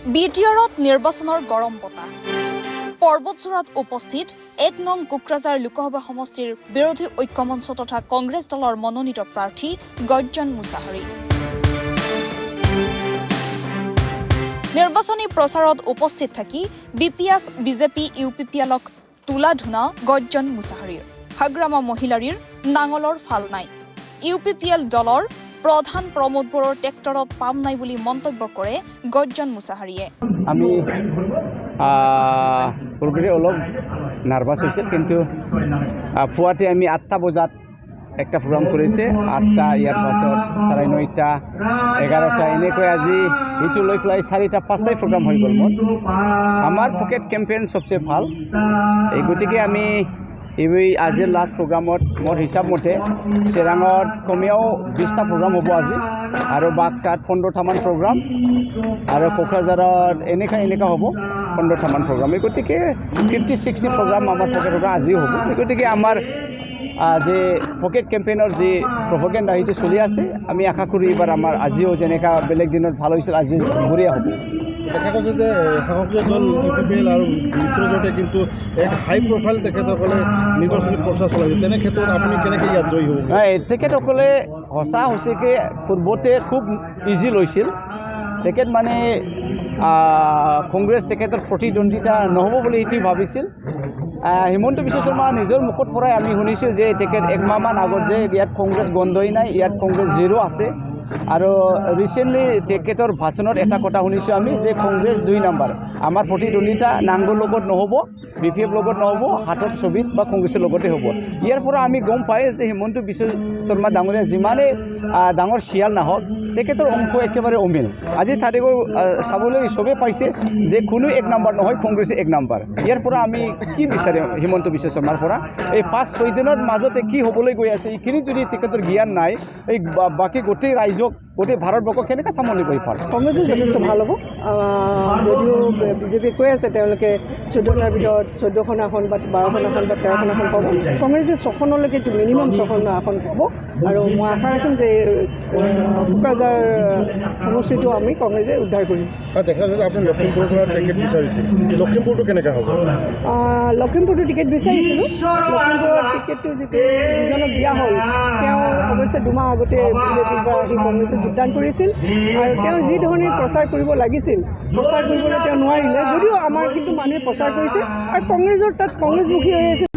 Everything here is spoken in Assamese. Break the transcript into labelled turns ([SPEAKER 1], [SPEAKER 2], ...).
[SPEAKER 1] বিটিআৰত নিৰ্বাচনৰ গৰম বতাহ পৰ্বতচূড়াত উপস্থিত ১ নং কোকৰাঝাৰ লোকসভা সমষ্টিৰ বিৰোধী ঐক্যমঞ্চ তথা কংগ্ৰেছ দলৰ মনোনীত প্ৰাৰ্থী গৰ্জন মুছাহাৰী নিৰ্বাচনী প্ৰচাৰত উপস্থিত থাকি বিপিএফ বিজেপি ইউপিপিএলক তুলা ধুনা গৰ্জন মুছাহাৰীৰ হাগ্ৰামা মহিলাৰীৰ নাঙলৰ ফাল নাই ইউপিপিএল দলৰ প্ৰধান প্ৰমোদবোৰৰ ট্ৰেক্টৰত পাম নাই বুলি মন্তব্য কৰে গৰ্জন মুছাহাৰীয়ে
[SPEAKER 2] আমি পূৰ্বে অলপ নাৰ্ভাছ হৈছিল কিন্তু পুৱাতে আমি ৮টা বজাত একটা প্ৰগ্ৰাম কৰিছে ৮টা ইয়াৰ পাছত ৯:৩০ ১১টা এনেকৈ আজি এইটো লৈ পেলাই ৪টা ৫টাই প্ৰগ্ৰাম হৈ গ'ল মোৰ আমাৰ পকেট কেম্পেইন সবচে ভাল এই গতিকে আমি এই আজিৰ লাষ্ট প্ৰগ্ৰামত মোৰ হিচাপ মতে চিৰাঙত কমেও 20টা প্ৰগ্ৰাম হ'ব আজি আৰু বাক্সাত 15টামান প্ৰগ্ৰাম আৰু কোকৰাঝাৰত এনেকা হ'ব 15টামান প্ৰগ্ৰাম এই গতিকে 50-60 প্ৰগ্ৰাম আমাৰ পকেটৰ আজিও হ'ব এই গতিকে আমাৰ যে পকেট কেম্পেইনৰ যি প্ৰপেগেণ্ডা সেইটো চলি আছে আমি আশা কৰোঁ এইবাৰ আমাৰ আজিও যেনেকা বেলেগ দিনত ভাল হৈছিল আজি বঢ়িয়া হ'ব
[SPEAKER 3] দেখা গৈছে যে শাসকীয় দল ইউপিপিএল আৰু মিত্ৰজোঁটে কিন্তু এক হাই প্ৰফাইল তেখেতসকলে নিৰ্বাচনী প্ৰচাৰ চলাইছে তেনে ক্ষেত্ৰত আপুনি কেনেকৈ ইয়াত জয়ী হ'ব
[SPEAKER 2] তেখেতসকলে সঁচা হৈছেকৈ পূৰ্বতে খুব ইজি লৈছিল তেখেত মানে কংগ্ৰেছ তেখেতৰ প্ৰতিদ্বন্দ্বিতা নহ'ব বুলি সেইটো ভাবিছিল হিমন্ত বিশ্ব শৰ্মা নিজৰ মুখত পৰাই আমি শুনিছোঁ যে তেখেত একমাহমান আগত যে ইয়াত কংগ্ৰেছ গন্ধই নাই ইয়াত কংগ্ৰেছ জিৰ' আছে আৰু ৰিচেণ্টলি তেখেতৰ ভাষণত এটা কথা শুনিছোঁ আমি যে কংগ্ৰেছ 2 নম্বৰ আমাৰ প্ৰতিদ্বন্দ্বিতা নাংগৰ লগত নহ'ব বিপিএফ লগত নহ'ব হাতত ছবিত বা কংগ্ৰেছৰ লগতে হ'ব ইয়াৰ পৰা আমি গম পাই যে হিমন্ত বিশ্ব শৰ্মা ডাঙৰীয়া যিমানে ডাঙৰ শিয়াল নাহক তেখেতৰ অংশ একেবাৰে অমিল আজি তাৰিখৰ চাবলৈ চবেই পাইছে যে কোনো 1 নম্বৰ নহয় কংগ্ৰেছে 1 নম্বৰ ইয়াৰ পৰা আমি কি বিচাৰিম হিমন্ত বিশ্ব শৰ্মাৰ পৰা এই 5-6 দিনৰ মাজতে কি হ'বলৈ গৈ আছে এইখিনি যদি তেখেতৰ জ্ঞান নাই এই বাকী গোটেই ৰাইজক গোটেই ভাৰতবৰ্ষক কেনেকৈ চম্ভালিব পাৰ
[SPEAKER 4] কংগ্ৰেছো যথেষ্ট ভাল হ'ব যদিও বিজেপি কৈ আছে তেওঁলোকে 14খনৰ ভিতৰত 14খন আসন বা 12খন আসন বা 13খন আসন পাব কংগ্ৰেছে 6খনলৈকে মিনিমাম 6খন আসন পাব আৰু মই আশা ৰাখিম যে কোকৰাঝাৰ সমষ্টিটো আমি কংগ্ৰেছে উদ্ধাৰ কৰিম
[SPEAKER 3] দেখা যায় আপুনি লখিমপুৰৰ পৰা টিকেট বিচাৰিছিল লখিমপুৰটো কেনেকৈ হ'ব
[SPEAKER 4] লখিমপুৰটো টিকেট বিচাৰিছিলোঁ লখিমপুৰৰ টিকেটটো যিটো যিজনক দিয়া হ'ল তেওঁ অৱশ্যে 2 মাহ আগতে বিজেপিৰ পৰা আহি কংগ্ৰেছত যোগদান কৰিছিল আৰু তেওঁ যি ধৰণে প্ৰচাৰ কৰিব লাগিছিল প্ৰচাৰ কৰিবলৈ তেওঁ নোৱাৰিলে যদিও আমাৰ কিন্তু মানুহে প্ৰচাৰ কৰিছে আৰু কংগ্ৰেছৰ তাত কংগ্ৰেছমুখী হৈ আছে